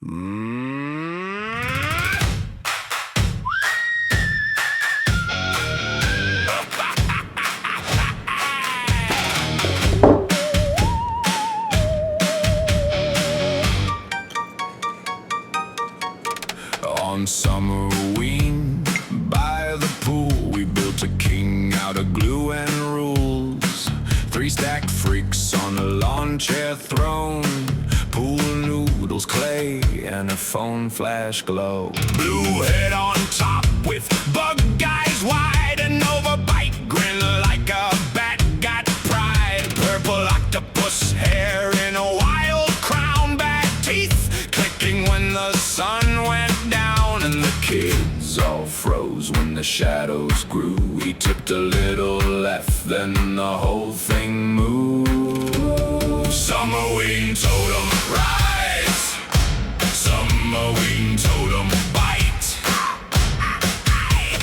On Summerween, by the pool, we built a king out of glue and rules. 3 stacked freaks on a lawn chair throne, pool noodles, clay, and a phone flash glow. Blue head on top with bug eyes wide, and overbite grin like a bat got pride. Purple octopus hair in a wild crown, bad teeth clicking when the sun went down, and the kids all froze when the shadows grew. He tipped a little left, then the whole thing moved. Summerween totem rise, Summerween totem bite.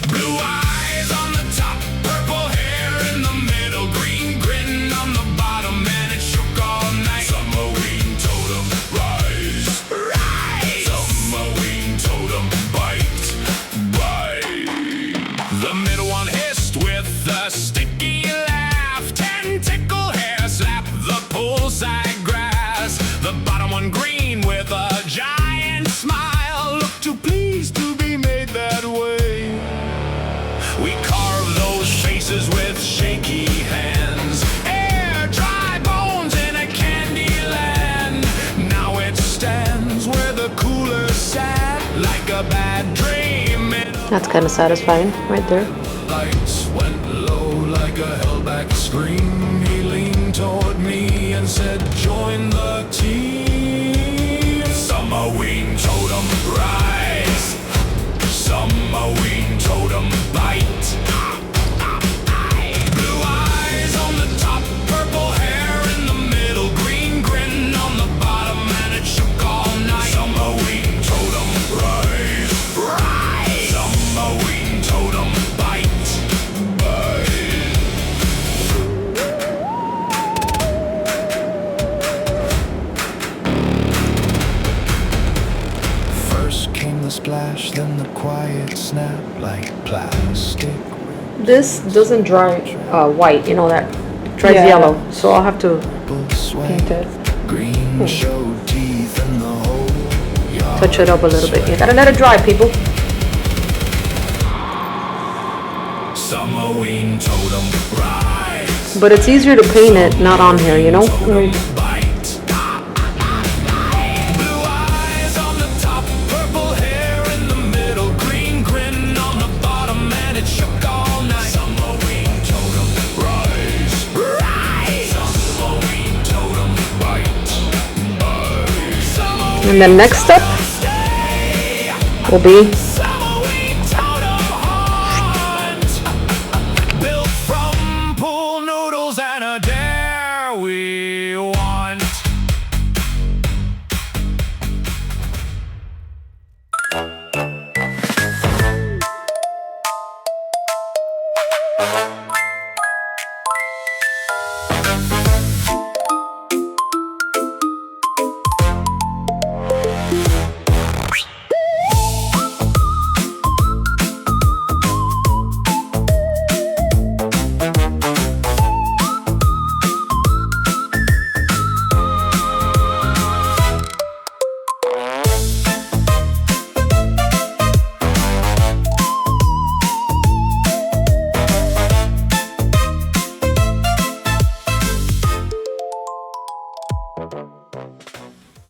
Blue eyes on the top, purple hair in the middle, green grin on the bottom, and it shook all night. Summerween totem rise, rise. Summerween totem bite, bite. The middle one hissed with a sticky laugh, tentacle hair slap the poolside grass. The bottom one green with a giant smile, looked too pleased to be made that way. We carved those faces with shaky hands, air dry bones in a candy land. Now it stands where the cooler sat, like a bad dream. That's kind of satisfying right there. Lights went low like a held-back scream. He leaned toward me and said, join the team. Summerween totem rise, Summerween totem bite. Blue eyes on the top, purple hair in the middle, green grin on the bottom, and it shook all night. Summerween totem rise, rise. Summerween totem bite, bite. First came the splash, then the quiet snap like plastic. This doesn't dry white, you know, that dries yellow, so I'll have to paint it. Green showed teeth in the whole yard. Touch it up a little bit. You gotta let it dry, people. Summerween totem rise. But it's easier to paint it not on here, you know? Totem bite. Blue eyes on the top, purple hair in the middle, green grin on the bottom, and it shook all night. Summerween totem rise, rise. Summerween totem bite, bite. And then next step will be